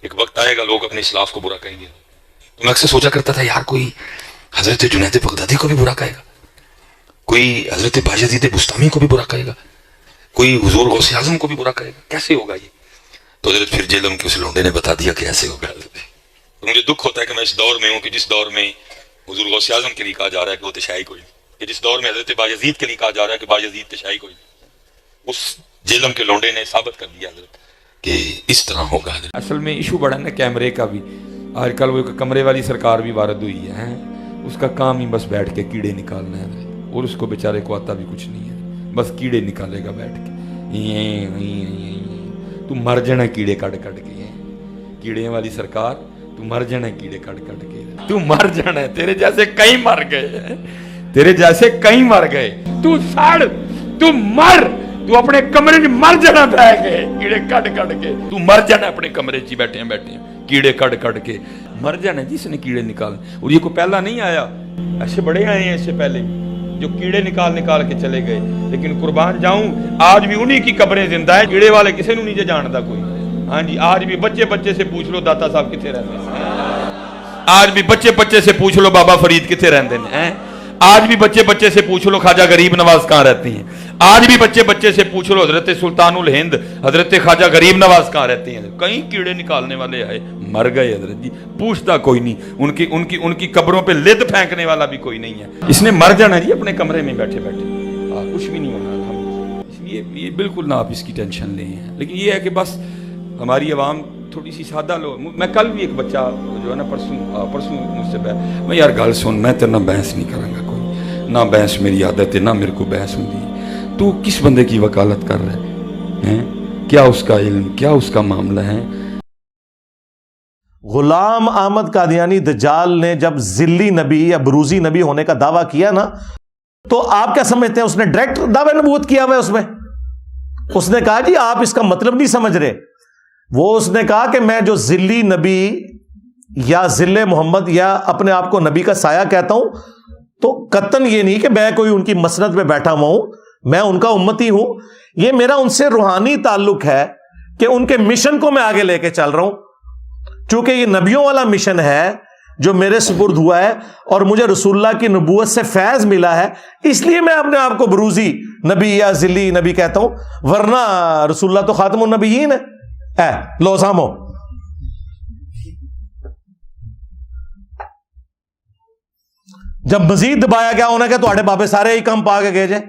ایک وقت آئے گا لوگ اپنے اسلاف کو برا کہیں گے. تو میں اکثر سوچا کرتا تھا یار کوئی حضرت جنید بغدادی کو بھی برا کہے گا, کوئی حضرت بایزید بستامی کو بھی برا کہے گا, کوئی حضور غوث اعظم کو بھی برا کہے گا, کیسے ہوگا یہ؟ تو حضرت پھر جیلم کے اس لونڈے نے بتا دیا کہ ایسے ہوگا. تو مجھے دکھ ہوتا ہے کہ میں اس دور میں ہوں کہ جس دور میں حضور غوث اعظم کے لیے کہا جا رہا ہے کہ وہ تشیعی کوئی نہیں, کہ جس دور میں حضرت بایزید کے لیے کہا جا رہا ہے کہ بایزید تشیعی کوئی نہیں, اس جیلم کے لونڈے نے ثابت کر دیا حضرت کہ اس طرح ہوگا. اصل میں ایشو بڑا نا کیمرے کا بھی. آج کل وہ کمرے والی سرکار بھی وارد ہوئی ہے, اس کا کام ہی بس بیٹھ کے کیڑے نکالنا ہے, اور اس کو بیچارے کو آتا بھی کچھ نہیں ہے, بس کیڑے نکالے گا بیٹھ کے. تو مر جانا کیڑے کٹ کٹ کے, کیڑے والی سرکار تو مر جانا کیڑے کٹ کٹ کے, تو مر جانا ہے. تیرے جیسے کئی مر گئے, تیرے جیسے کئی مر گئے, تو سڑ, تو مر, تو اپنے کمرے میں مر جانا بہ گئے کیڑے کٹ کٹ کے. تو مر جانا اپنے کمرے چ بیٹھے ہیں کیڑے کٹ کٹ کے مر جانا. جس نے کیڑے نکال, اور یہ کوئی پہلا نہیں آیا, ایسے بڑے آئے ہیں اس سے پہلے جو کیڑے نکال کے چلے گئے. لیکن قربان جاؤں آج بھی انہی کی قبریں زندہ ہیں. کیڑے والے کسی نے نہیں جانتا کوئی. ہاں جی, آج بھی بچے سے پوچھ لو داتا صاحب کتنے رہتے ہیں, آج بھی بچے سے پوچھ لو بابا فرید کتنے رہتے ہیں, آج بھی بچے سے پوچھ لو خواجہ غریب نواز کہاں رہتی ہیں, آج بھی بچے سے پوچھ لو حضرت سلطان الہند حضرت خواجہ غریب نواز کہاں رہتی ہیں. کئی کیڑے نکالنے والے آئے, مر گئے حضرت جی, پوچھتا کوئی نہیں. ان کی قبروں پہ لد پھینکنے والا بھی کوئی نہیں ہے. اس نے مر جانا جی اپنے کمرے میں بیٹھے کچھ بھی نہیں ہونا. اس لیے یہ بالکل نہ آپ اس کی ٹینشن لیں. لیکن یہ ہے کہ بس ہماری عوام تھوڑی سی سادہ لو. میں کل بھی ایک بچہ جو ہے نا پرسوں مجھ سے میں یار گل سن, میں تیرے نہ بحث نہیں کروں گا, کوئی نہ بحث میری عادت ہے, نہ میرے کو بحث ہوتی ہے. تو کس بندے کی وکالت کر رہے ہیں, کیا اس کا علم, کیا اس کا معاملہ ہے؟ غلام احمد قادیانی دجال نے جب ذلی نبی یا بروزی نبی ہونے کا دعویٰ کیا نا, تو آپ کیا سمجھتے ہیں اس نے ڈائریکٹ دعوی نبوت کیا ہوا ہے. اس نے کہا جی آپ اس کا مطلب نہیں سمجھ رہے. وہ اس نے کہا کہ میں جو ذلی نبی یا ذل محمد یا اپنے آپ کو نبی کا سایہ کہتا ہوں, تو قطعاً یہ نہیں کہ میں کوئی ان کی مسند پہ بیٹھا ہوا ہوں, میں ان کا امتی ہوں. یہ میرا ان سے روحانی تعلق ہے کہ ان کے مشن کو میں آگے لے کے چل رہا ہوں. چونکہ یہ نبیوں والا مشن ہے جو میرے سپرد ہوا ہے, اور مجھے رسول اللہ کی نبوت سے فیض ملا ہے, اس لیے میں اپنے آپ کو بروزی نبی یا ذلی نبی کہتا ہوں. ورنہ رسول اللہ تو خاتم النبیین ہے. لو سامو, جب مزید دبایا گیا انہیں کہ تھوڑے بابے سارے ہی کم پا کے گئے جائے.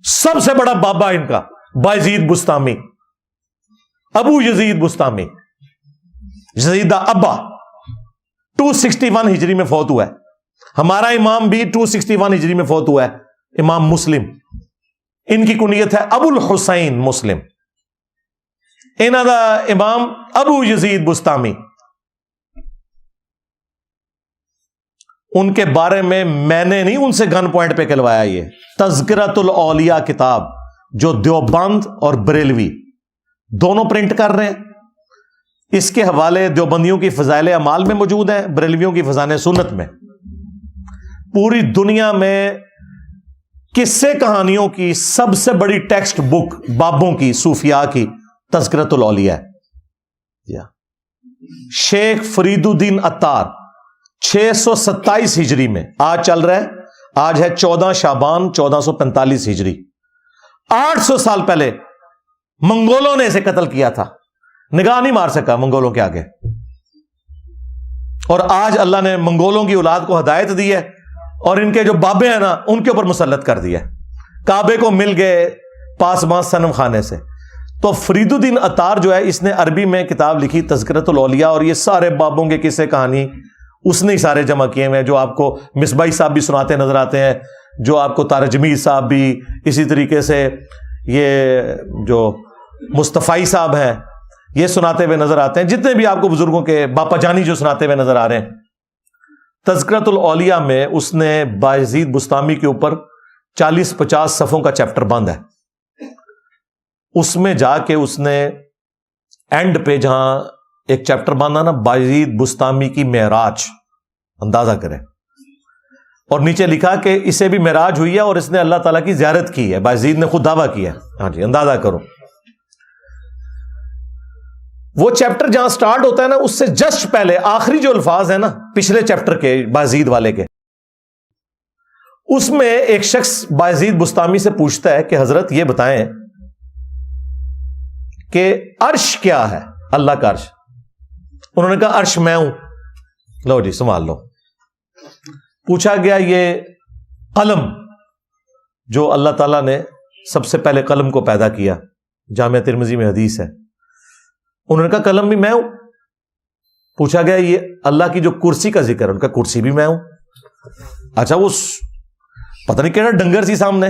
سب سے بڑا بابا ان کا بایزید بستامی, ابو یزید بستامی, یزید دا ابا 261 ہجری میں فوت ہوا ہے. ہمارا امام بھی 261 ہجری میں فوت ہوا ہے, امام مسلم. ان کی کنیت ہے ابو الحسین مسلم. انہاں دا امام ابو یزید بستامی. ان کے بارے میں نے نہیں ان سے گن پوائنٹ پہ کہلوایا. یہ تذکرۃ الاولیاء کتاب جو دیوبند اور بریلوی دونوں پرنٹ کر رہے ہیں, اس کے حوالے دیوبندیوں کی فضائل اعمال میں موجود ہیں, بریلویوں کی فضائل سنت میں. پوری دنیا میں قصے کہانیوں کی سب سے بڑی ٹیکسٹ بک بابوں کی, صوفیاء کی, تذکرۃ الاولیاء. شیخ فرید الدین عطار 627 ہجری میں, آج چل رہا ہے, آج ہے 14 شعبان 1445 ہجری. 800 سال پہلے منگولوں نے اسے قتل کیا تھا, نگاہ نہیں مار سکا منگولوں کے آگے. اور آج اللہ نے منگولوں کی اولاد کو ہدایت دی ہے, اور ان کے جو بابے ہیں نا ان کے اوپر مسلط کر دیا. کعبے کو مل گئے پاسباں صنم خانے سے. تو فرید الدین عطار جو ہے, اس نے عربی میں کتاب لکھی تذکرۃ الاولیاء, اور یہ سارے بابوں کے قصے کہانی اس نے ہی سارے جمع کیے ہوئے, جو آپ کو مصباحی صاحب بھی سناتے نظر آتے ہیں, جو آپ کو طارق جمیل صاحب بھی, اسی طریقے سے یہ جو مصطفی صاحب ہیں یہ سناتے ہوئے نظر آتے ہیں. جتنے بھی آپ کو بزرگوں کے باپا جانی جو سناتے ہوئے نظر آ رہے ہیں. تذکرۃ الاولیاء میں اس نے بایزید بستامی کے اوپر 40-50 صفحوں کا چیپٹر بند ہے. اس میں جا کے اس نے اینڈ پہ جہاں ایک چیپٹر باندھا نا, بایزید بستامی کی معراج, اندازہ کریں, اور نیچے لکھا کہ اسے بھی معراج ہوئی ہے اور اس نے اللہ تعالیٰ کی زیارت کی ہے. بایزید نے خود دعویٰ کیا ہے. ہاں جی, اندازہ کرو. وہ چیپٹر جہاں سٹارٹ ہوتا ہے نا، اس سے جسٹ پہلے آخری جو الفاظ ہیں نا پچھلے چیپٹر کے بایزید والے کے، اس میں ایک شخص بایزید بستامی سے پوچھتا ہے کہ حضرت یہ بتائیں کہ عرش کیا ہے، اللہ کا عرش؟ انہوں نے کہا عرش میں ہوں۔ لو جی سنبھال لو۔ پوچھا گیا یہ قلم جو اللہ تعالیٰ نے سب سے پہلے قلم کو پیدا کیا، جامعہ ترمذی میں حدیث ہے، انہوں نے کہا قلم بھی میں ہوں۔ پوچھا گیا یہ اللہ کی جو کرسی کا ذکر ہے، ان کا کرسی بھی میں ہوں۔ اچھا وہ پتہ نہیں کہنا ڈنگر سی سامنے،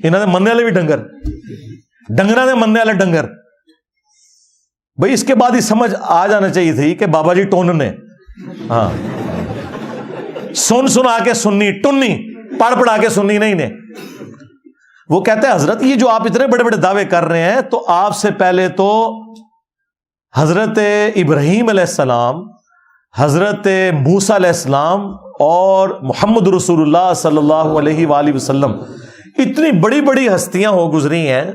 انہوں نے مننے والے بھی ڈنگرہ نے مننے والے ڈنگر۔ بھئی اس کے بعد ہی سمجھ آ جانا چاہیے تھی کہ بابا جی ٹون نے، ہاں سنا کے سننی، ٹنی پڑھ کے سننی نہیں نے۔ وہ کہتے ہیں حضرت یہ جو آپ اتنے بڑے بڑے دعوے کر رہے ہیں، تو آپ سے پہلے تو حضرت ابراہیم علیہ السلام، حضرت موسیٰ علیہ السلام اور محمد رسول اللہ صلی اللہ علیہ وآلہ وسلم اتنی بڑی بڑی ہستیاں ہو گزری ہیں،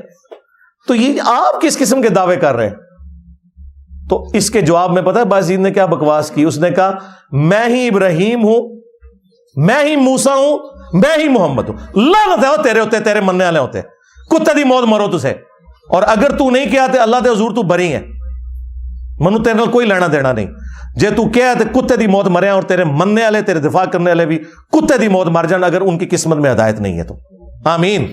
تو یہ آپ کس قسم کے دعوے کر رہے ہیں؟ تو اس کے جواب میں پتہ ہے بایزید نے کیا بکواس کی؟ اس نے کہا میں ہی ابراہیم ہوں، میں ہی موسیٰ ہوں، میں ہی محمد ہوں۔ لعنت ہے تیرے ہوتے، تیرے مننے والے ہوتے، کتے دی موت مرو تسے، اور اگر تو نہیں کیا تے اللہ دے حضور تو بری ہے، منو تیرے نال کوئی لینا دینا نہیں۔ جے تو کیا تے کتے دی موت مرے، اور تیرے مننے والے، تیرے دفاع کرنے والے بھی کتے دی موت مر جان اگر ان کی قسمت میں ہدایت نہیں ہے تو۔ آمین۔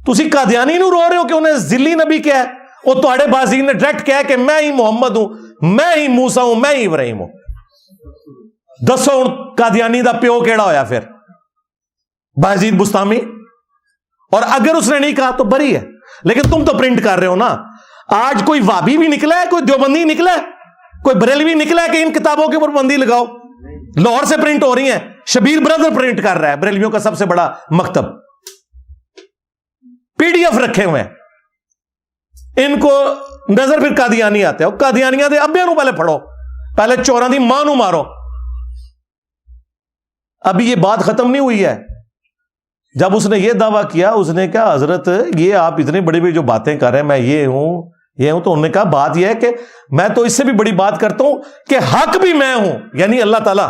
تسی قادیانی نو رو رہے ہو کہ انہیں ذلی نبی کیا ہے، وہ تہاڈے بازی نے ڈائریکٹ کہا کہ میں ہی محمد ہوں، میں ہی موسیٰ ہوں، میں ہی ابراہیم ہوں۔ دسو ہن قادیانی دا پیو کیڑا ہویا پھر؟ بازید بستامی۔ اور اگر اس نے نہیں کہا تو بری ہے، لیکن تم تو پرنٹ کر رہے ہو نا۔ آج کوئی وابی بھی نکلا ہے، کوئی دیوبندی نکلا ہے، کوئی بریلوی نکلا ہے کہ ان کتابوں کے اوپر بندی لگاؤ؟ لاہور سے پرنٹ ہو رہی ہیں، شبیر بردر پرنٹ کر رہا ہے، بریلویوں کا سب سے بڑا مکتب، پی ڈی ایف رکھے ہوئے ہیں۔ ان کو نظر پھر قادیانی آتے ہو، قادیانیاں دے ابے نو پہلے پڑھو، پہلے چوراں دی ماں نو مارو۔ ابھی یہ بات ختم نہیں ہوئی ہے۔ جب اس نے یہ دعویٰ کیا، اس نے کہا حضرت یہ آپ اتنی بڑی بڑی جو باتیں کر رہے ہیں، میں یہ ہوں یہ ہوں، تو انہوں نے کہا بات یہ ہے کہ میں تو اس سے بھی بڑی بات کرتا ہوں کہ حق بھی میں ہوں، یعنی اللہ تعالیٰ۔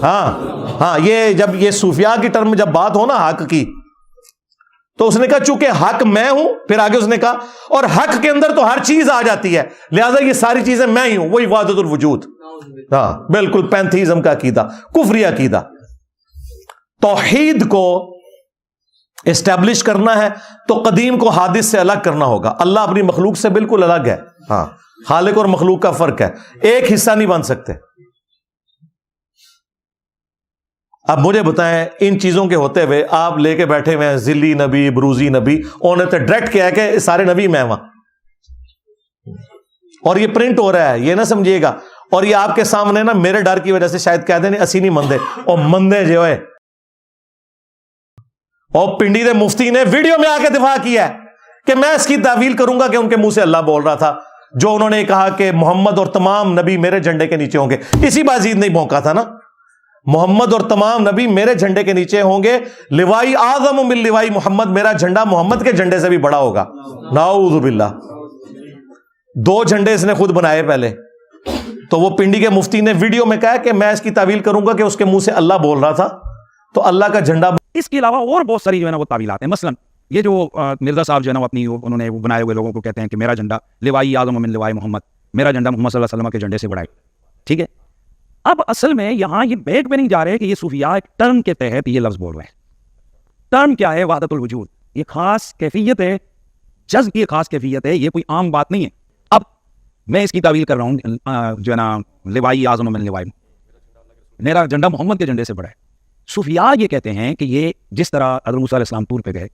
ہاں یہ جب یہ صوفیاء کی ٹرم جب بات ہو نا حق کی، تو اس نے کہا چونکہ حق میں ہوں، پھر آگے اس نے کہا اور حق کے اندر تو ہر چیز آ جاتی ہے، لہذا یہ ساری چیزیں میں ہی ہوں، وہی وحدت الوجود۔ ہاں بالکل پینتھیزم کا عقیدہ، کفری عقیدہ۔ توحید کو اسٹیبلش کرنا ہے تو قدیم کو حادث سے الگ کرنا ہوگا۔ اللہ اپنی مخلوق سے بالکل الگ ہے، ہاں خالق اور مخلوق کا فرق ہے، ایک حصہ نہیں بن سکتے۔ اب مجھے بتائیں ان چیزوں کے ہوتے ہوئے آپ لے کے بیٹھے ہوئے ہیں ذلی نبی، بروزی نبی، انہوں نے تو ڈائریکٹ کیا کہ سارے نبی میں وہاں، اور یہ پرنٹ ہو رہا ہے، یہ نہ سمجھیے گا۔ اور یہ آپ کے سامنے نا میرے ڈر کی وجہ سے شاید کہہ دیں اسی نہیں مندے، اور مندے جو ہے، اور پنڈی دے مفتی نے ویڈیو میں آ کے دفاع کیا ہے کہ میں اس کی تعویل کروں گا کہ ان کے منہ سے اللہ بول رہا تھا، جو انہوں نے کہا کہ محمد اور تمام نبی میرے جھنڈے کے نیچے ہوں گے۔ اسی بازید نے بھونکا تھا نا، محمد اور تمام نبی میرے جھنڈے کے نیچے ہوں گے، لوائی اعظم من لوائی محمد، میرا جھنڈا محمد کے جھنڈے سے بھی بڑا ہوگا۔ نعوذ باللہ، دو جھنڈے اس نے خود بنائے پہلے۔ تو وہ پنڈی کے مفتی نے ویڈیو میں کہا کہ میں اس کی تعویل کروں گا کہ اس کے منہ سے اللہ بول رہا تھا، تو اللہ کا جھنڈا۔ اس کے علاوہ اور بہت ساری جو ہے نا وہ تعویلات ہیں، مثلا یہ جو مرزا صاحب جو ہے نا اپنی انہوں نے وہ بنائے ہوئے لوگوں کو کہتے ہیں کہ میرا جھنڈا لوائی اعظم من لوائی محمد، میرا جھنڈا محمد صلی اللہ علیہ وسلم کے جھنڈے سے بڑا ہے، ٹھیک ہے۔ اب اصل میں یہاں یہ بیٹ پہ نہیں جا رہے کہ یہ صوفیاء ایک ٹرم کے تحت یہ لفظ بول رہے ہیں۔ ٹرم کیا ہے؟ وحدت الوجود، یہ خاص کیفیت ہے، جذب کی خاص کیفیت ہے، یہ کوئی عام بات نہیں ہے۔ اب میں اس کی تعویل کر رہا ہوں جو ہے نا لوائی اعظم من لوائی، میرا جھنڈا محمد کے جھنڈے سے بڑا ہے۔ صوفیاء یہ کہتے ہیں کہ یہ جس طرح حضرت موسیٰ علیہ السلام طور پہ گئے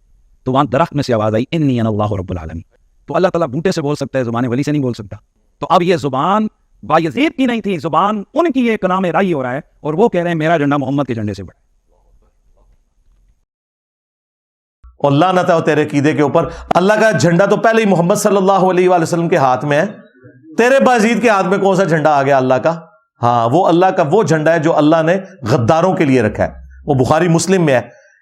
تو وہاں درخت میں سے آواز آئی انی انا اللہ رب العالمین، تو اللہ تعالیٰ بوٹے سے بول سکتا ہے، زبان ولی سے نہیں بول سکتا۔ تو اب یہ زبان بایزید کی نہیں تھی، زبان ان کی ایک کلام رائی ہو رہا ہے، اور وہ کہہ رہے ہیں میرا جھنڈا محمد کے جھنڈے سے بڑا ہے۔ اور لعنت ہے تیرے عقیدے کے اوپر، اللہ کا جھنڈا تو پہلے ہی محمد صلی اللہ علیہ وآلہ وسلم کے ہاتھ میں ہے، تیرے بازید کے ہاتھ میں کون سا جھنڈا آ گیا اللہ کا؟ ہاں وہ اللہ کا وہ جھنڈا ہے جو اللہ نے غداروں کے لیے رکھا ہے۔ وہ بخاری مسلم میں ہے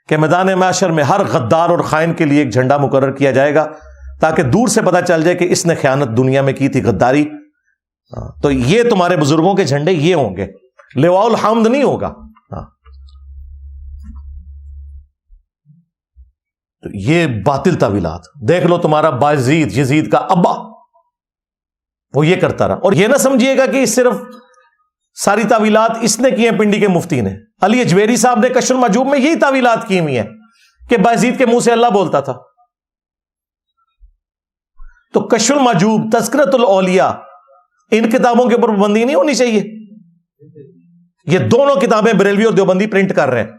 کہ میدان محشر میں ہر غدار اور خائن کے لیے ایک جھنڈا مقرر کیا جائے گا، تاکہ دور سے پتہ چل جائے کہ اس نے خیانت دنیا میں کی تھی، غداری. تو یہ تمہارے بزرگوں کے جھنڈے یہ ہوں گے، لواء الحمد نہیں ہوگا. تو یہ باطل تعویلات دیکھ لو. تمہارا بایزید، یزید کا ابا، وہ یہ کرتا رہا. اور یہ نہ سمجھیے گا کہ صرف ساری تعویلات اس نے کی ہیں پنڈی کے مفتی نے. علی اجویری صاحب نے کشف المحجوب میں یہی تعویلات کی ہوئی ہیں کہ بایزید کے منہ سے اللہ بولتا تھا. تو کشف المحجوب، تذکرۃ الاولیاء، ان کتابوں کے اوپر پابندی نہیں ہونی چاہیے. یہ دونوں کتابیں بریلوی اور دیوبندی پرنٹ کر رہے ہیں،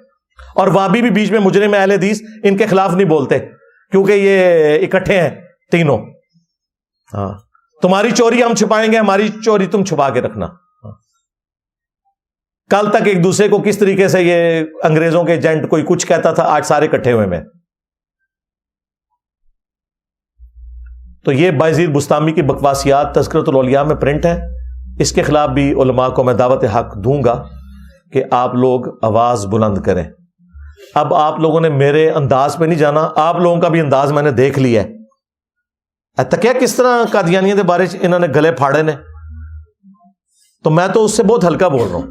اور وہابی بھی بیچ میں مجرم اہل حدیث ان کے خلاف نہیں بولتے کیونکہ یہ اکٹھے ہیں تینوں. ہاں، تمہاری چوری ہم چھپائیں گے، ہماری چوری تم چھپا کے رکھنا. کل تک ایک دوسرے کو کس طریقے سے یہ انگریزوں کے ایجنٹ کوئی کچھ کہتا تھا، آج سارے اکٹھے ہوئے میں. تو یہ بایزید بستامی کی بکواسیات تذکرۃ الاولیاء میں پرنٹ ہے. اس کے خلاف بھی علماء کو میں دعوت حق دوں گا کہ آپ لوگ آواز بلند کریں. اب آپ لوگوں نے میرے انداز پہ نہیں جانا، آپ لوگوں کا بھی انداز میں نے دیکھ لیا ہے. تکیا کس طرح قادیانیوں کے بارے انہوں نے گلے پھاڑے نے، تو میں تو اس سے بہت ہلکا بول رہا ہوں.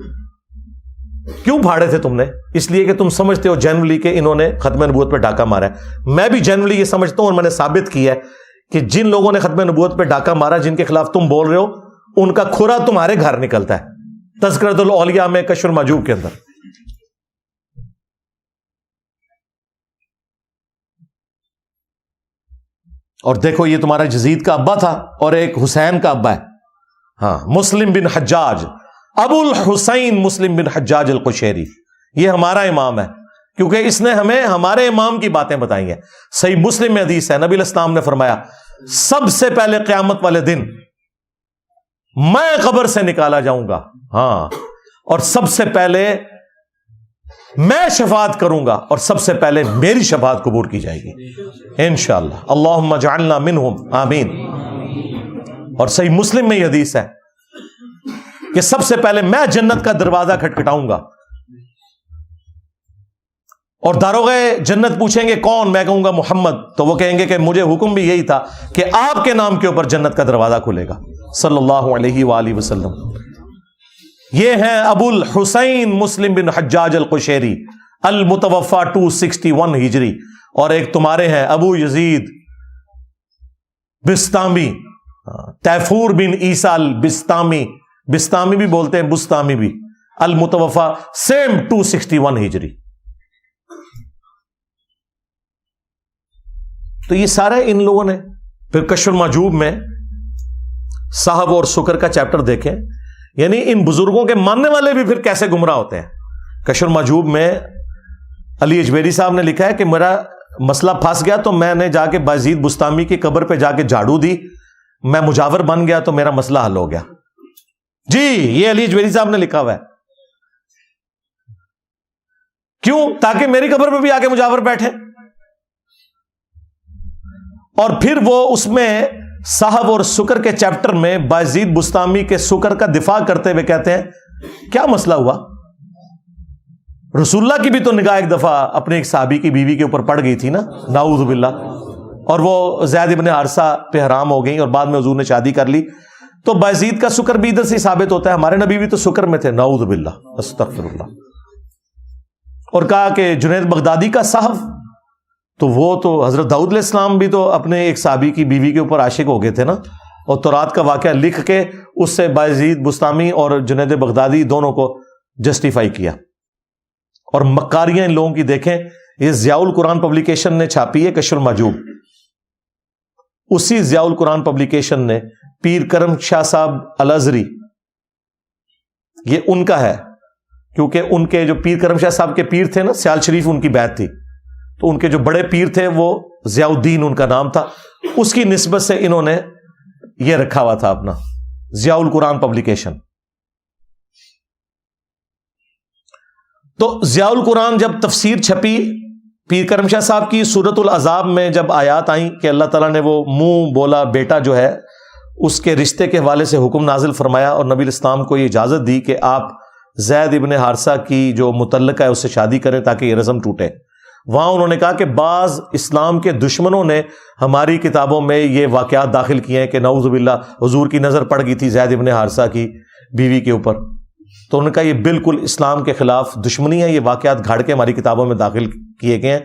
کیوں پھاڑے تھے تم نے؟ اس لیے کہ تم سمجھتے ہو جنرلی کہ انہوں نے ختم نبوت پہ ڈاکہ مارا ہے. میں بھی جنرلی یہ سمجھتا ہوں، اور میں نے ثابت کیا ہے کہ جن لوگوں نے ختم نبوت پہ ڈاکہ مارا، جن کے خلاف تم بول رہے ہو، ان کا کھرا تمہارے گھر نکلتا ہے تذکرۃ الاولیاء میں کشف المحجوب کے اندر. اور دیکھو یہ تمہارا یزید کا ابا تھا اور ایک حسین کا ابا ہے. ہاں، مسلم بن حجاج، ابو الحسین مسلم بن حجاج القشیری، یہ ہمارا امام ہے کیونکہ اس نے ہمیں ہمارے امام کی باتیں بتائی ہیں. صحیح مسلم میں حدیث ہے، نبی علیہ السلام نے فرمایا سب سے پہلے قیامت والے دن میں قبر سے نکالا جاؤں گا، ہاں، اور سب سے پہلے میں شفاعت کروں گا، اور سب سے پہلے میری شفاعت قبول کی جائے گی انشاءاللہ. اللہم اجعلنا منہم، آمین. اور صحیح مسلم میں یہ حدیث ہے کہ سب سے پہلے میں جنت کا دروازہ کھٹکھٹاؤں گا، اور داروغ جنت پوچھیں گے کون؟ میں کہوں گا محمد. تو وہ کہیں گے کہ مجھے حکم بھی یہی تھا کہ آپ کے نام کے اوپر جنت کا دروازہ کھلے گا، صلی اللہ علیہ وآلہ وسلم. یہ ہیں ابو الحسین مسلم بن حجاج القشیری، المتوفا 261 ہجری. اور ایک تمہارے ہیں ابو یزید بستامی، تیفور بن عیسیٰ البستامی، بستامی بھی بولتے ہیں، بستامی بھی، المتوفا سیم 261 ہجری. تو یہ سارے ان لوگوں نے. پھر کشف المحجوب میں صاحب اور سکر کا چیپٹر دیکھیں، یعنی ان بزرگوں کے ماننے والے بھی پھر کیسے گمراہ ہوتے ہیں. کشف المحجوب میں علی اجویری صاحب نے لکھا ہے کہ میرا مسئلہ پھنس گیا تو میں نے جا کے بایزید بستامی کی قبر پہ جا کے جھاڑو دی، میں مجاور بن گیا تو میرا مسئلہ حل ہو گیا. جی، یہ علی اجویری صاحب نے لکھا ہوا ہے. کیوں؟ تاکہ میری قبر پہ بھی آ کے مجاور بیٹھے. اور پھر وہ اس میں صاحب اور سکر کے چیپٹر میں بایزید بستامی کے سکر کا دفاع کرتے ہوئے کہتے ہیں کیا مسئلہ ہوا؟ رسول اللہ کی بھی تو نگاہ ایک دفعہ اپنے ایک صحابی کی بیوی کے اوپر پڑ گئی تھی نا، نعوذ باللہ، اور وہ زید ابن حارثہ پہ حرام ہو گئی اور بعد میں حضور نے شادی کر لی. تو بایزید کا سکر بھی ادھر سے ثابت ہوتا ہے، ہمارے نبی بھی تو سکر میں تھے، نعوذ باللہ، استغفر اللہ. اور کہا کہ جنید بغدادی کا صحف، تو وہ تو حضرت داؤد علیہ السلام بھی تو اپنے ایک صحابی کی بیوی کے اوپر عاشق ہو گئے تھے نا، اور تورات کا واقعہ لکھ کے اس سے بایزید بستامی اور جنید بغدادی دونوں کو جسٹیفائی کیا. اور مکاریاں ان لوگوں کی دیکھیں، یہ ضیاء القرآن پبلیکیشن نے چھاپی ہے کشف المحجوب. اسی ضیاء القرآن پبلیکیشن نے پیر کرم شاہ صاحب الازری، یہ ان کا ہے کیونکہ ان کے جو پیر کرم شاہ صاحب کے پیر تھے نا، سیال شریف ان کی بیعت تھی، تو ان کے جو بڑے پیر تھے وہ ضیاء الدین ان کا نام تھا، اس کی نسبت سے انہوں نے یہ رکھا ہوا تھا اپنا ضیاء القرآن پبلیکیشن. تو ضیاء القرآن جب تفسیر چھپی پیر کرم شاہ صاحب کی، سورۃ العذاب میں جب آیات آئیں کہ اللہ تعالیٰ نے وہ منہ بولا بیٹا جو ہے اس کے رشتے کے حوالے سے حکم نازل فرمایا، اور نبی الاسلام کو یہ اجازت دی کہ آپ زید ابن حارثہ کی جو متعلقہ ہے اس سے شادی کریں تاکہ یہ رسم ٹوٹے. وہاں انہوں نے کہا کہ بعض اسلام کے دشمنوں نے ہماری کتابوں میں یہ واقعات داخل کیے ہیں کہ نعوذ باللہ حضور کی نظر پڑ گئی تھی زید ابن حارثہ کی بیوی کے اوپر. تو انہوں نے کہا یہ بالکل اسلام کے خلاف دشمنی ہے, یہ واقعات گھاڑ کے ہماری کتابوں میں داخل کیے گئے ہیں.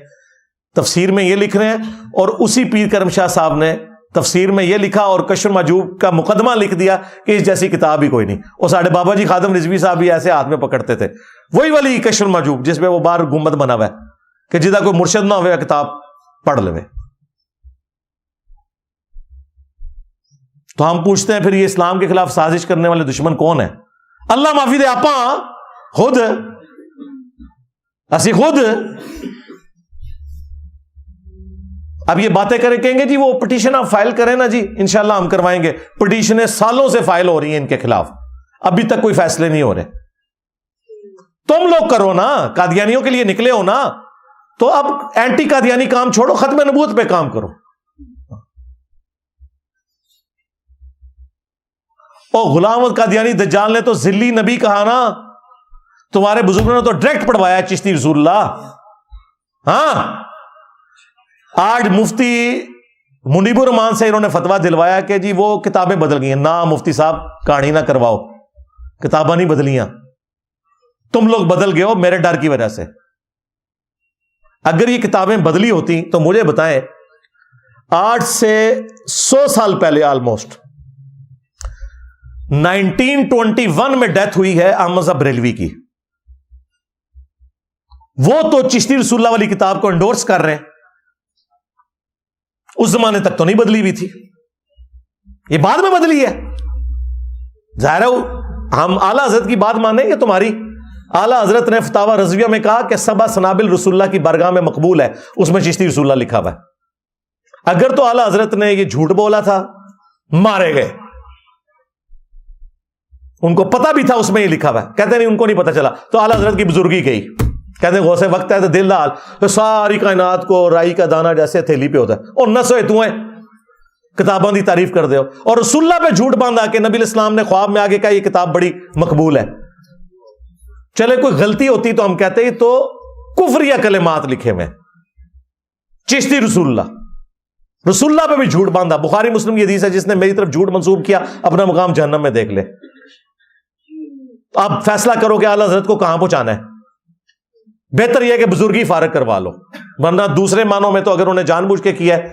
تفسیر میں یہ لکھ رہے ہیں, اور اسی پیر کرم شاہ صاحب نے تفسیر میں یہ لکھا اور کشف المحجوب کا مقدمہ لکھ دیا کہ اس جیسی کتاب ہی کوئی نہیں. اور ساڑھے بابا جی خادم رضوی صاحب بھی ایسے ہاتھ میں پکڑتے تھے, وہی والی کشف المحجوب جس پہ وہ بار گنبد بنا ہوا ہے کہ جدا کوئی مرشد نہ ہوئے کتاب پڑھ لے. تو ہم پوچھتے ہیں پھر یہ اسلام کے خلاف سازش کرنے والے دشمن کون ہیں؟ اللہ معافی دے, آپ خود اسی خود. اب یہ باتیں کریں, کہیں گے جی وہ پٹیشن آپ فائل کریں نا جی, انشاءاللہ ہم کروائیں گے. پٹیشنیں سالوں سے فائل ہو رہی ہیں ان کے خلاف, ابھی تک کوئی فیصلے نہیں ہو رہے. تم لوگ کرو نا, قادیانیوں کے لیے نکلے ہو نا, تو اب اینٹی قادیانی کام چھوڑو, ختم نبوت پہ کام کرو. او غلام احمد قادیانی دجال نے تو ذلی نبی کہا نا, تمہارے بزرگوں نے تو ڈائریکٹ پڑھوایا چشتی رسول اللہ. ہاں, آج مفتی منیب الرحمان سے انہوں نے فتویٰ دلوایا کہ جی وہ کتابیں بدل گئی ہیں. نہ مفتی صاحب کہانی نہ کرواؤ, کتابیں نہیں بدلیاں, تم لوگ بدل گئے ہو میرے ڈر کی وجہ سے. اگر یہ کتابیں بدلی ہوتی تو مجھے بتائیں, آج سے 100 سال پہلے آلموسٹ 1921 میں ڈیتھ ہوئی ہے احمد صاحب بریلوی کی, وہ تو چشتی رسول اللہ والی کتاب کو انڈورس کر رہے ہیں. اس زمانے تک تو نہیں بدلی ہوئی تھی, یہ بعد میں بدلی ہے. ظاہر ہے ہم اعلیٰ حضرت کی بات مانیں گے تمہاری. اعلیٰ حضرت نے فتاوی رضویہ میں کہا کہ سبع سنابل رسول اللہ کی بارگاہ میں مقبول ہے, اس میں چشتی رسول اللہ لکھا ہوا ہے. اگر تو اعلیٰ حضرت نے یہ جھوٹ بولا تھا, مارے گئے. ان کو پتا بھی تھا اس میں یہ لکھا ہوا ہے, کہتے نہیں ان کو نہیں پتا چلا. تو اعلیٰ حضرت کی بزرگی گئی, کہتے ہیں غوث وقت ہے تو دل دال, تو ساری کائنات کو رائی کا دانہ جیسے تھیلی پہ ہوتا ہے, اور نسوئے تو ہیں کتابوں دی تعریف کر دے ہو, اور رسول اللہ پہ جھوٹ باندھا کہ نبی الاسلام نے خواب میں آگے کہا یہ کتاب بڑی مقبول ہے. چلے کوئی غلطی ہوتی تو ہم کہتے ہیں تو کفریہ کلمات لکھے ہوئے, چشتی رسول اللہ پہ بھی جھوٹ باندھا. بخاری مسلم یہ حدیث ہے, جس نے میری طرف جھوٹ منسوب کیا اپنا مقام جہنم میں دیکھ لے. آپ فیصلہ کرو کہ اعلیٰ حضرت کو کہاں پہنچانا ہے. بہتر یہ کہ بزرگی فارغ کروا لو, ورنہ دوسرے معنوں میں تو اگر انہیں جان بوجھ کے کیا ہے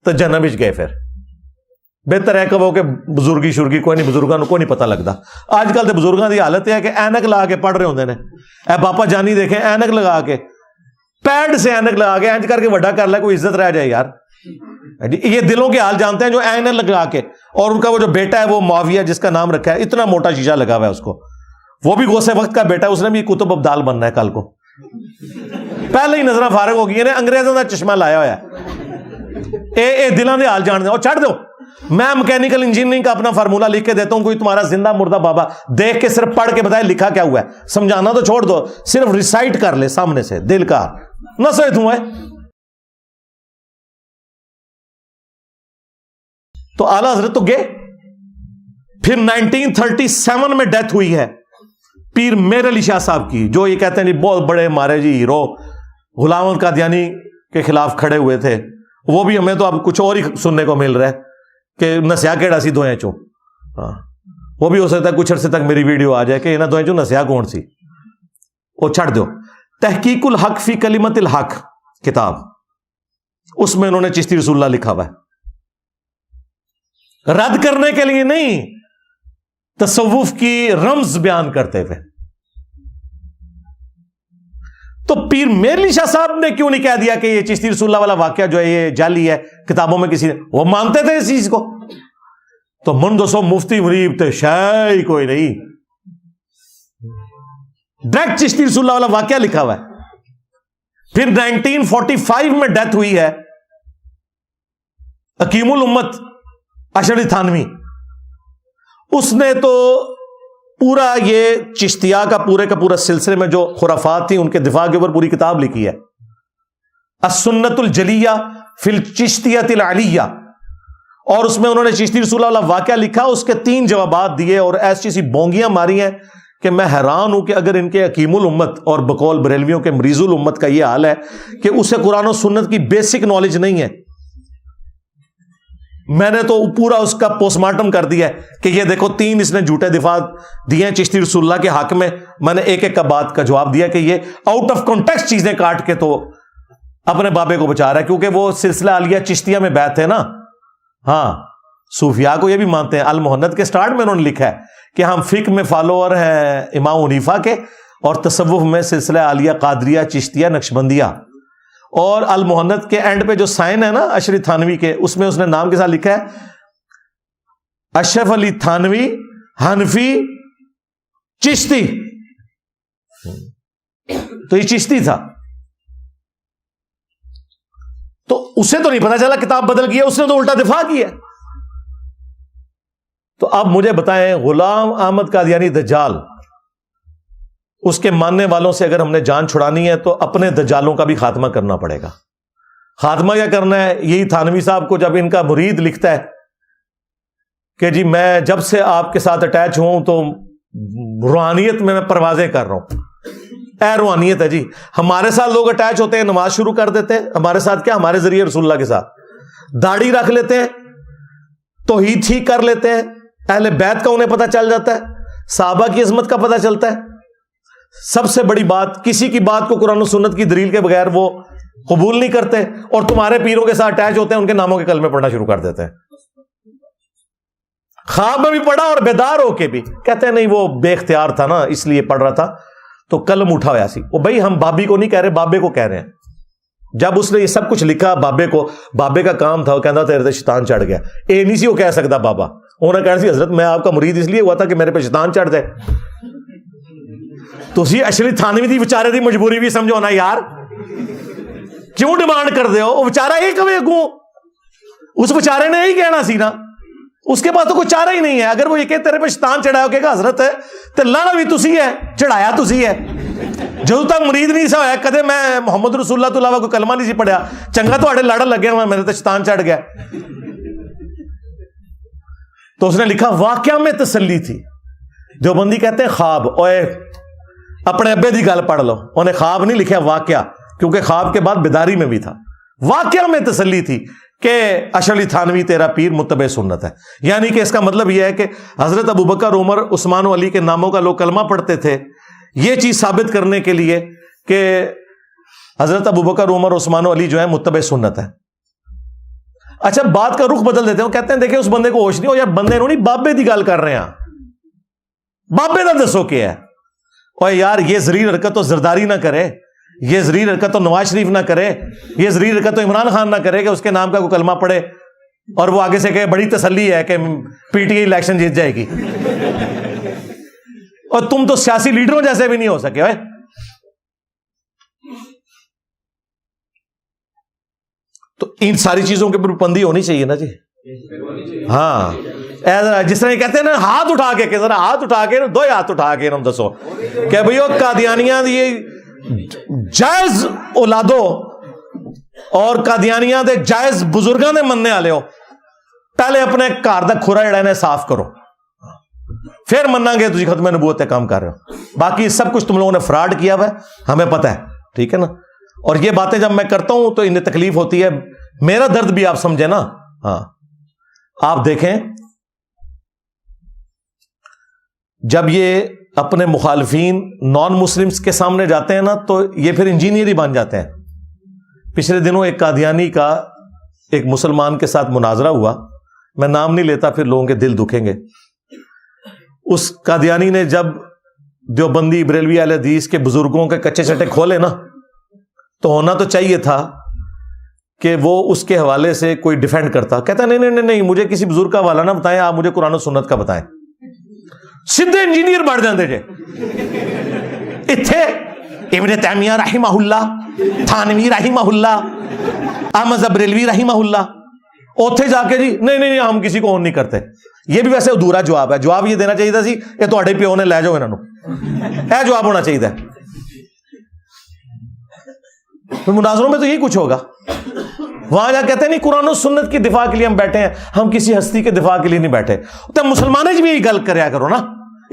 تو جہنم وچ گئے. پھر بہتر ہے کہ وہ کہ بزرگی شرگی کوئی نہیں, بزرگوں کو نہیں پتہ لگتا. آج کل تو بزرگوں کی حالت ہے کہ اینک لگا کے پڑھ رہے ہوتے ہیں. اے باپا جانی دیکھیں, اینک لگا کے, پیڈ سے اینک لگا کے اینج کر کے وڈا کر لے, کوئی عزت رہ جائے یار. یہ دلوں کے حال جانتے ہیں جو اینک لگا کے, اور ان کا وہ جو بیٹا ہے وہ معاویہ جس کا نام رکھا ہے, اتنا موٹا شیشہ لگا ہوا ہے اس کو, وہ بھی غوث وقت کا بیٹا ہے, اس نے بھی کتب ابدال بننا ہے کل کو. پہلے ہی نظر فارغ ہو گئی نے, انگریزوں کا چشمہ لایا ہوا ہے. اے دلوں کے حال جان دیں. اور چھڑ دو, میں میکینیکل انجینئرنگ کا اپنا فارمولا لکھ کے دیتا ہوں, کوئی تمہارا زندہ مردہ بابا دیکھ کے صرف پڑھ کے بتائے لکھا کیا ہوا ہے. سمجھانا تو چھوڑ دو, صرف ریسائٹ کر لے سامنے سے, دل کا نہ سوئے تم ہے. تو اعلیٰ حضرت تو گئے. پھر 1937 میں ڈیتھ ہوئی ہے پیر میر علی شاہ صاحب کی, جو یہ کہتے ہیں جی بہت بڑے ہمارے جی ہیرو غلام احمد قادیانی کے خلاف کھڑے ہوئے تھے. وہ بھی ہمیں تو اب کچھ اور ہی سننے کو مل رہا ہے کہ نسیا کیڑا سی دوئیں چوں. ہاں, وہ بھی ہو سکتا ہے کچھ عرصے تک میری ویڈیو آ جائے کہ انہیں دوئیں چوں نسیا کون سی. وہ چھڑ دو. تحقیق الحق فی کلمت الحق کتاب, اس میں انہوں نے چشتی رسول اللہ لکھا ہوا ہے. رد کرنے کے لیے نہیں, تصوف کی رمز بیان کرتے ہوئے. تو پیر میر علی شاہ صاحب نے کیوں نہیں کہہ دیا کہ یہ چشتی رسول اللہ والا واقعہ جو ہے یہ جعلی ہے, کتابوں میں کسی نے, وہ مانتے تھے اس چیز کو. تو مندوسو مفتی مریب تھے شاہی کوئی نہیں, ڈائریکٹ چشتی رسول اللہ والا واقعہ لکھا ہوا ہے. پھر 1945 میں ڈیتھ ہوئی ہے حکیم الامت اشرف علی تھانوی. اس نے تو پورا یہ چشتیہ کا پورے کا پورا سلسلے میں جو خرافات تھیں ان کے دفاع کے اوپر پوری کتاب لکھی ہے, السنت الجلیہ فی الچشتیۃ العلیہ. اور اس میں انہوں نے چشتی رسول اللہ واقعہ لکھا, اس کے 3 جوابات دیے, اور ایسی سی بونگیاں ماری ہیں کہ میں حیران ہوں کہ اگر ان کے حکیم الامت اور بقول بریلویوں کے مریض الامت کا یہ حال ہے کہ اسے قرآن و سنت کی بیسک نالج نہیں ہے. میں نے تو پورا اس کا پوسٹ مارٹم کر دیا ہے کہ یہ دیکھو 3 اس نے جھوٹے دفاع دیے ہیں چشتی رسول اللہ کے حق میں. میں نے ایک ایک کا بات کا جواب دیا کہ یہ آؤٹ آف کانٹیکسٹ چیزیں کاٹ کے تو اپنے بابے کو بچا رہا ہے, کیونکہ وہ سلسلہ عالیہ چشتیہ میں بیعت ہے نا. ہاں, صوفیاء کو یہ بھی مانتے ہیں. المحنت کے سٹارٹ میں انہوں نے لکھا ہے کہ ہم فقہ میں فالوور ہیں امام حنیفہ کے, اور تصوف میں سلسلہ عالیہ قادریہ چشتیہ نقشبندیہ. اور المحنت کے اینڈ پہ جو سائن ہے نا اشرف تھانوی کے, اس میں اس نے نام کے ساتھ لکھا ہے اشرف علی تھانوی حنفی چشتی. تو یہ چشتی تھا, تو اسے تو نہیں پتا چلا کتاب بدل گیا, اس نے تو الٹا دفاع کیا. تو اب مجھے بتائیں, غلام احمد قادیانی دجال, اس کے ماننے والوں سے اگر ہم نے جان چھڑانی ہے تو اپنے دجالوں کا بھی خاتمہ کرنا پڑے گا. خاتمہ کیا کرنا ہے؟ یہی تھانوی صاحب کو جب ان کا مرید لکھتا ہے کہ جی میں جب سے آپ کے ساتھ اٹیچ ہوں تو روحانیت میں پروازیں کر رہا ہوں. اے روحانیت ہے جی, ہمارے ساتھ لوگ اٹیچ ہوتے ہیں, نماز شروع کر دیتے ہیں, ہمارے ساتھ کیا, ہمارے ذریعے رسول اللہ کے ساتھ داڑھی رکھ لیتے ہیں, توحید ٹھیک کر لیتے ہیں, اہل بیت کا انہیں پتہ چل جاتا ہے, صحابہ کی عظمت کا پتہ چلتا ہے. سب سے بڑی بات, کسی کی بات کو قرآن و سنت کی دلیل کے بغیر وہ قبول نہیں کرتے, اور تمہارے پیروں کے ساتھ اٹیچ ہوتے ہیں, ان کے ناموں کے کلمے پڑھنا شروع کر دیتے ہیں. خواب میں بھی پڑھا اور بیدار ہو کے بھی کہتے ہیں نہیں وہ بے اختیار تھا نا اس لیے پڑھ رہا تھا, تو قلم اٹھا ہوا سی. وہ بھائی ہم بابی کو نہیں کہہ رہے, بابے کو کہہ رہے ہیں. جب اس نے یہ سب کچھ لکھا بابے کو, بابے کا کام تھا وہ کہتا تیرے شیطان چڑھ گیا. اے نہیں سی وہ کہہ سکتا بابا, انہوں نے کہا سی حضرت میں آپ کا مرید اس لیے ہوا تھا کہ میرے پہ شیطان چڑھ جائے. تو اسی اشرف تھانوی دی بیچارے دی مجبوری بھی سمجھو نا یار, کیوں ڈیمانڈ کر دے ہو؟ وہ بیچارہ ایک ہوئے گوں, اس بیچارے نے یہی کہنا سی نا, اس کے پاس تو کوئی چارہ ہی نہیں ہے. اگر وہ یہ کہ تیرے پہ شیطان چڑھایا کہ حضرت ہے تو لانا بھی تسی ہے, چڑھایا تسی ہے. جو تک مرید نہیں سا ہویا کدے میں محمد رسول اللہ تو علاوہ کوئی کلمہ نہیں سی پڑھیا, چنگا تو لڑ لگے ہوا میرے تو شیطان چڑھ گیا. تو اس نے لکھا واقعہ میں تسلی تھی. جو بندی کہتے ہیں خواب, اوے اپنے ابے دی گل پڑھ لو, انہیں خواب نہیں لکھا واقعہ, کیونکہ خواب کے بعد بیداری میں بھی تھا. واقعہ میں تسلی تھی کہ اشرف علی تھانوی تیرا پیر متبع سنت ہے. یعنی کہ اس کا مطلب یہ ہے کہ حضرت ابوبکر, عمر, عثمان و علی کے ناموں کا لوگ کلمہ پڑھتے تھے, یہ چیز ثابت کرنے کے لیے کہ حضرت ابوبکر, عمر, عثمان و علی جو ہے متبع سنت ہے. اچھا بات کا رخ بدل دیتے ہیں, کہتے ہیں دیکھیں اس بندے کو ہوش نہیں ہو, یار بندے نہیں بابے دی گل کر رہے ہیں, بابے دا دسو کیا ہے. اور یار یہ ذلیل حرکت تو زرداری نہ کرے, یہ ذلیل حرکت تو نواز شریف نہ کرے, یہ ذلیل حرکت تو عمران خان نہ کرے کہ اس کے نام کا کوئی کلمہ پڑھے اور وہ آگے سے کہے بڑی تسلی ہے کہ پی ٹی آئی الیکشن جیت جائے گی. اور تم تو سیاسی لیڈروں جیسے بھی نہیں ہو سکے. تو ان ساری چیزوں کے اوپر پابندی ہونی چاہیے نا جی. ہاں جس طرح کہتے ہیں نا ہاتھ اٹھا کے, کہ ذرا ہاتھ اٹھا کے, 2 ہاتھ اٹھا کے انہوں دسو کہ بھئی وہ قادیانیاں یہ جائز اولادو اور قادیانیاں دے جائز بزرگاں دے مننے والے ہو, پہلے اپنے گھر دا کھورا جڑا ہے صاف کرو, پھر مننا گے تجھے ختم نبوت پہ کام کر رہے ہو. باقی سب کچھ تم لوگوں نے فراڈ کیا ہوا ہے, ہمیں پتہ ہے, ٹھیک ہے نا. اور یہ باتیں جب میں کرتا ہوں تو انہیں تکلیف ہوتی ہے, میرا درد بھی آپ سمجھے نا. ہاں آپ دیکھیں جب یہ اپنے مخالفین نان مسلمز کے سامنے جاتے ہیں نا تو یہ پھر انجینئر ہی بن جاتے ہیں. پچھلے دنوں ایک قادیانی کا ایک مسلمان کے ساتھ مناظرہ ہوا, میں نام نہیں لیتا پھر لوگوں کے دل دکھیں گے. اس قادیانی نے جب دیوبندی بریلوی اہل حدیث کے بزرگوں کے کچے چٹے کھولے نا, تو ہونا تو چاہیے تھا کہ وہ اس کے حوالے سے کوئی ڈیفینڈ کرتا. کہتا نہیں, مجھے کسی بزرگ کا حوالہ نہ بتائیں, آپ مجھے قرآن و سنت کا بتائیں. سیدھے انجینئر بڑھ جاندے جے. اتھے ابن تیمیہ رحمہ اللہ, تھانوی رحمہ اللہ, احمد بریلوی رحمہ اللہ, اوتھے جا کے جی نہیں ہم کسی کو اون نہیں کرتے. یہ بھی ویسے ادھورا جواب ہے. جواب یہ دینا چاہیے تھا سی یہ تواڈے پیو نے لے جاؤ انہاں نوں, اے جواب ہونا چاہیے. مناظروں میں تو یہی کچھ ہوگا. وہاں جا کہتے ہیں نہیں قرآن و سنت کی دفاع کے لیے ہم بیٹھے ہیں, ہم کسی ہستی کے دفاع کے لیے نہیں بیٹھے. تو مسلمانوں بھی یہی گل کریا کرو نا,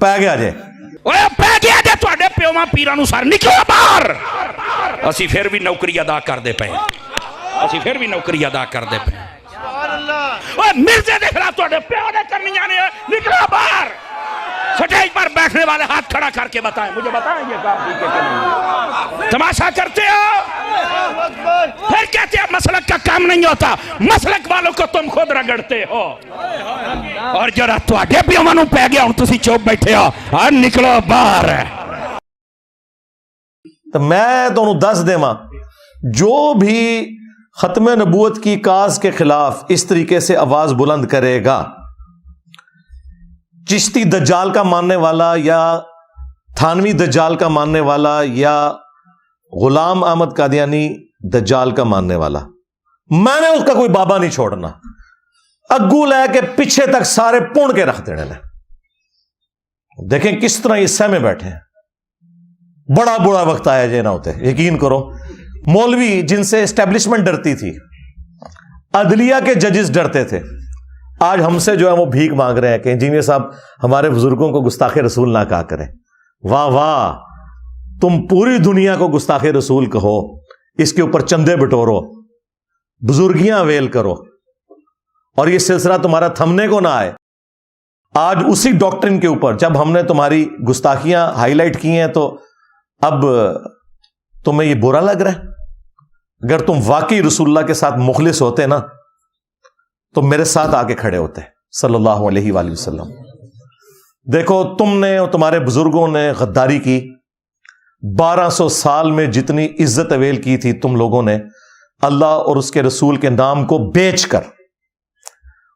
ਪੈ ਗਿਆ ਜੇ, ਓਏ ਪੈ ਗਿਆ ਜੇ ਤੁਹਾਡੇ ਪਿਓਾਂ ਪੀਰਾਂ ਨੂੰ, ਸਰ ਨਿਕਲੋ ਬਾਹਰ। ਅਸੀਂ ਫਿਰ ਵੀ ਨੌਕਰੀ ਅਦਾ ਕਰਦੇ ਪਏ, ਅਸੀਂ ਫਿਰ ਵੀ ਨੌਕਰੀ ਅਦਾ ਕਰਦੇ ਪਏ। ਓਏ ਮਿਰਜ਼ੇ ਦੇ ਖਿਲਾਫ ਤੁਹਾਡੇ ਪਿਓ ਨੇ ਕਰਨੀਆਂ ਨੇ, ਨਿਕਲੋ ਬਾਹਰ। ਸਟੇਜ ਪਰ ਬੈਠ دیکھنے والے ہاتھ کھڑا کر کے بتائیں، مجھے بتائیں یہ کام ٹھیک ہے کہ نہیں؟ تماشا کرتے ہو، پھر کہتے ہیں مسلک کا کام نہیں ہوتا، مسلک والوں کو تم خود رگڑتے ہو۔ اور جرا تو آگے بھی امانوں پہ گیا ہوں، تسی چوپ بیٹھے ہو، اور نکلو باہر۔ تو میں تو انہوں دس دے ماں جو بھی ختم نبوت کی کاز کے خلاف اس طریقے سے آواز بلند کرے گا، چشتی دجال کا ماننے والا یا تھانوی دجال کا ماننے والا یا غلام احمد قادیانی دجال کا ماننے والا، میں نے اس کا کوئی بابا نہیں چھوڑنا، اگو لے کے پیچھے تک سارے پون کے رکھ دینے لیں۔ دیکھیں کس طرح یہ سہ میں بیٹھے ہیں، بڑا بڑا وقت آیا جے نہ ہوتے، یقین کرو۔ مولوی جن سے اسٹیبلشمنٹ ڈرتی تھی، عدلیہ کے ججز ڈرتے تھے، آج ہم سے جو ہے وہ بھیک مانگ رہے ہیں کہ انجینئر صاحب ہمارے بزرگوں کو گستاخ رسول نہ کہا کریں۔ واہ واہ، تم پوری دنیا کو گستاخ رسول کہو، اس کے اوپر چندے بٹورو، بزرگیاں ویل کرو، اور یہ سلسلہ تمہارا تھمنے کو نہ آئے۔ آج اسی ڈاکٹرن کے اوپر جب ہم نے تمہاری گستاخیاں ہائی لائٹ کی ہیں تو اب تمہیں یہ برا لگ رہا ہے؟ اگر تم واقعی رسول اللہ کے ساتھ مخلص ہوتے نا تو میرے ساتھ آ کے کھڑے ہوتے صلی اللہ علیہ وآلہ وسلم۔ دیکھو تم نے اور تمہارے بزرگوں نے غداری کی، 1200 سال میں جتنی عزت اویل کی تھی تم لوگوں نے اللہ اور اس کے رسول کے نام کو بیچ کر،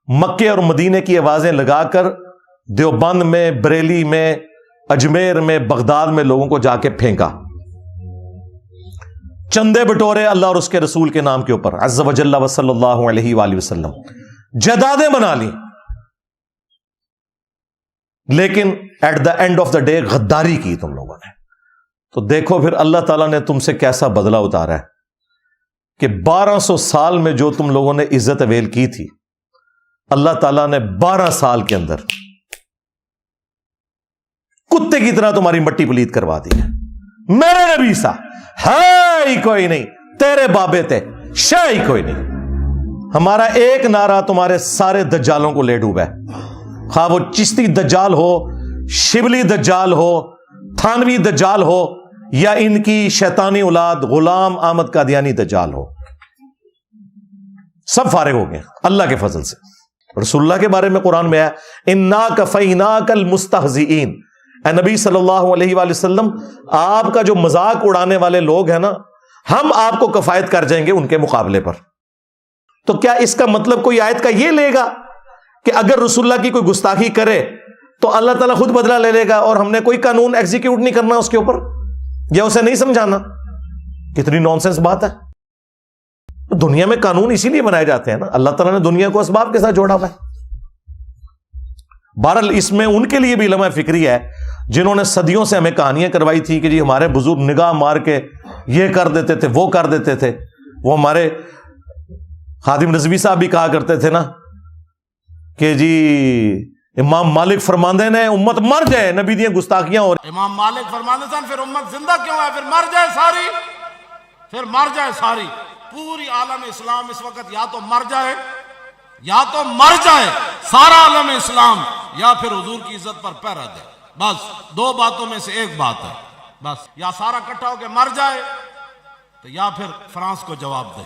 مکے اور مدینے کی آوازیں لگا کر دیوبند میں، بریلی میں، اجمیر میں، بغداد میں لوگوں کو جا کے پھینکا، چندے بٹورے اللہ اور اس کے رسول کے نام کے اوپر عز و جل و صلی اللہ علیہ وآلہ وسلم، جدادیں بنا لی، لیکن at the end of the day غداری کی تم لوگوں نے۔ تو دیکھو پھر اللہ تعالیٰ نے تم سے کیسا بدلہ اتارا ہے کہ 1200 سال میں جو تم لوگوں نے عزت اویل کی تھی، اللہ تعالیٰ نے 12 سال کے اندر کتے کی طرح تمہاری مٹی پلیت کروا دی ہے۔ میرے نبی سا ہے ہی کوئی نہیں، تیرے بابے تے شاہ ہی کوئی نہیں۔ ہمارا ایک نعرہ تمہارے سارے دجالوں کو لے ڈوبا ہے، خواہ وہ چشتی دجال ہو، شبلی دجال ہو، تھانوی دجال ہو، یا ان کی شیطانی اولاد غلام احمد قادیانی دجال ہو، سب فارغ ہو گئے اللہ کے فضل سے۔ رسول اللہ کے بارے میں قرآن میں ہے انا کفیناک المستہزئین، اے نبی صلی اللہ علیہ وآلہ وسلم آپ کا جو مذاق اڑانے والے لوگ ہیں نا، ہم آپ کو کفایت کر جائیں گے ان کے مقابلے پر۔ تو کیا اس کا مطلب کوئی آیت کا یہ لے گا کہ اگر رسول اللہ کی کوئی گستاخی کرے تو اللہ تعالیٰ خود بدلہ لے لے گا اور ہم نے کوئی قانون ایگزیکیوٹ نہیں کرنا اس کے اوپر، یا اسے نہیں سمجھانا؟ کتنی نانسنس بات ہے۔ دنیا میں قانون اسی لیے بنائے جاتے ہیں نا، اللہ تعالیٰ نے دنیا کو اسباب کے ساتھ جوڑا ہوا ہے۔ بہرحال اس میں ان کے لیے بھی لمحہ فکری ہے جنہوں نے صدیوں سے ہمیں کہانیاں کروائی تھی کہ جی ہمارے بزرگ نگاہ مار کے یہ کر دیتے تھے، وہ کر دیتے تھے۔ وہ ہمارے خادم رضوی صاحب بھی کہا کرتے تھے نا کہ جی امام مالک فرماندے نے امت مر جائے، نبی دیاں گستاخیاں ہو رہی۔ امام مالک فرماندے سن پھر امت زندہ کیوں ہے؟ پھر مر جائے ساری، پھر مر جائے ساری۔ پوری عالم اسلام اس وقت یا تو مر جائے، یا تو مر جائے سارا عالم اسلام، یا پھر حضور کی عزت پر پیرا دے۔ بس دو باتوں میں سے ایک بات ہے، بس یا سارا اکٹھا ہو کے مر جائے تو یا پھر فرانس کو جواب دے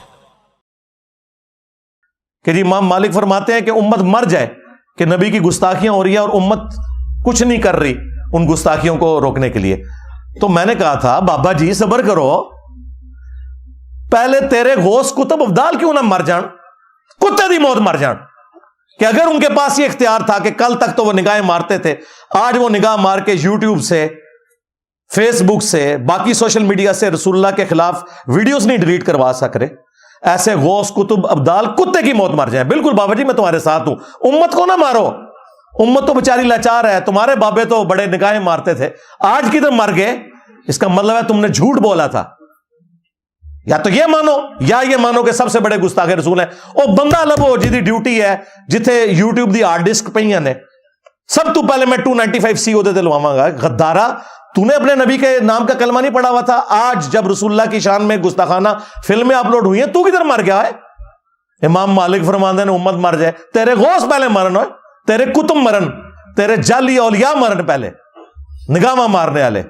کہ جی امام مالک فرماتے ہیں کہ امت مر جائے کہ نبی کی گستاخیاں ہو رہی ہے اور امت کچھ نہیں کر رہی ان گستاخیوں کو روکنے کے لیے۔ تو میں نے کہا تھا بابا جی صبر کرو، پہلے تیرے غوث کتب ابدال کیوں نہ مر جان، کتے دی موت مر جان، کہ اگر ان کے پاس یہ اختیار تھا کہ کل تک تو وہ نگاہیں مارتے تھے، آج وہ نگاہ مار کے یوٹیوب سے، فیس بک سے، باقی سوشل میڈیا سے رسول اللہ کے خلاف ویڈیوز نہیں ڈیلیٹ کروا سک رہے، ایسے غوث کتب ابدال کتے کی موت مر جائیں۔ بالکل بابا جی میں تمہارے ساتھ ہوں، امت کو نہ مارو، امت تو بیچاری لاچار ہے، تمہارے بابے تو بڑے نگاہیں مارتے تھے، آج کدھر مر گئے؟ اس کا مطلب ہے تم نے جھوٹ بولا تھا۔ یا تو یہ مانو یا یہ مانو کہ سب سے بڑے گستاخ رسول ہیں۔ او بندہ لبو جی دی ڈیوٹی ہے جتھے یوٹیوب دی ہارڈ ڈسک پہ نے، سب تو پہلے میں 295C دے دلواواں گا۔ غدارا، تو نے اپنے نبی کے نام کا کلمہ نہیں پڑھا ہوا تھا؟ آج جب رسول اللہ کی شان میں گستاخانہ فلمیں اپلوڈ ہوئی ہیں تو کدھر مر گیا ہے؟ امام مالک فرماندے نے امت مر جائے، تیرے غوث پہلے مرن ہوئے، تیرے کتب مرن، تیرے جعلی اولیاء مرن پہلے، نگاہ مارنے والے.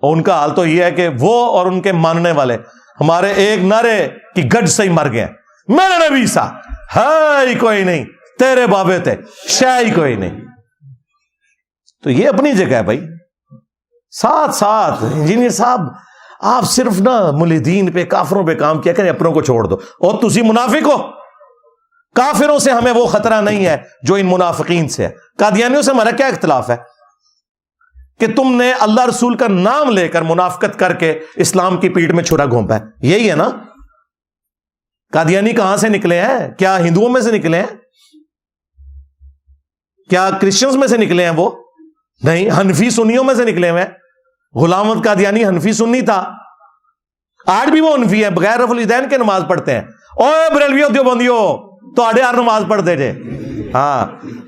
اور ان کا حال تو یہ ہے کہ وہ اور ان کے ماننے والے ہمارے ایک نعرے کی گج سے ہی مر گئے. میرے نبی سا ہے ہی کوئی نہیں, تیرے بابے تھے شے ہی کوئی نہیں. تو یہ اپنی جگہ ہے بھائی. ساتھ ساتھ انجینئر صاحب آپ صرف نا ملحدین پہ کافروں پہ کام کیا کریں, اپنوں کو چھوڑ دو. اور تسی منافق ہو. کافروں سے ہمیں وہ خطرہ نہیں ہے جو ان منافقین سے ہے. قادیانیوں سے ہمارا کیا اختلاف ہے کہ تم نے اللہ رسول کا نام لے کر منافقت کر کے اسلام کی پیٹھ میں چھرا گھونپا ہے. یہی ہے نا. قادیانی کہاں سے نکلے ہیں؟ کیا ہندوؤں میں سے نکلے ہیں؟ کیا کرسچنز میں سے نکلے ہیں؟ وہ نہیں, حنفی سنیوں میں سے نکلے ہوئے ہیں. غلام احمد قادیانی حنفی سنی تھا, آج بھی وہ حنفی ہے, بغیر رفع الیدین کے نماز پڑھتے ہیں. اوے بریلویو دیوبندیو تو آڑے ہر نماز پڑھتے جے. ہاں,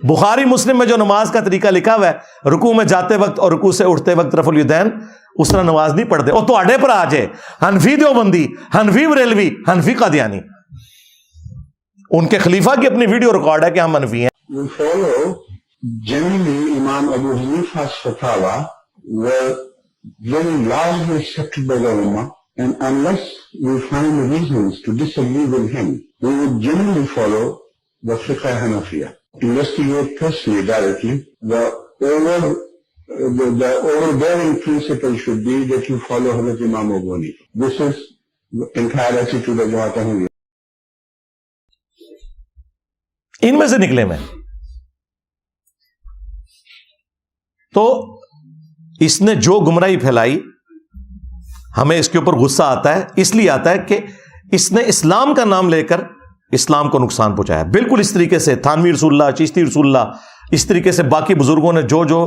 بخاری مسلم میں جو نماز کا طریقہ لکھا ہوا ہے, رکوع میں جاتے وقت اور رکوع سے اٹھتے وقت رفع الیدین, اس طرح نماز نہیں پڑھتے. اور تو آڑے پر آ جائے حنفی دیوبندی, حنفی بریلوی, حنفی قادیانی. ان کے خلیفہ کی اپنی ویڈیو ریکارڈ ہے کہ ہم حنفی ہیں. We follow generally Imam Abu Hanifa's fatwa were very largely accepted by the Ummah, and unless we find reasons to disagree with him, we would generally follow the Fiqh Hanafiya. Investigate personally directly. The overbearing principle should be that you follow Hazrat Imam Abu Hanifa. This is the entire attitude of Jamaat Ahmadiyya. ان میں سے نکلے میں. تو اس نے جو گمراہی پھیلائی, ہمیں اس کے اوپر غصہ آتا ہے. اس لیے آتا ہے کہ اس نے اسلام کا نام لے کر اسلام کو نقصان پہنچایا. بالکل اس طریقے سے تھانوی رسول اللہ, چشتی رسول اللہ, اس طریقے سے باقی بزرگوں نے جو جو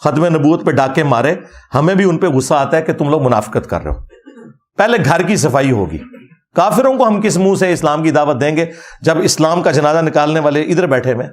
ختم نبوت پہ ڈاکے مارے, ہمیں بھی ان پہ غصہ آتا ہے کہ تم لوگ منافقت کر رہے ہو. پہلے گھر کی صفائی ہوگی. کافروں کو ہم کس منہ سے اسلام کی دعوت دیں گے جب اسلام کا جنازہ نکالنے والے ادھر بیٹھے ہوئے.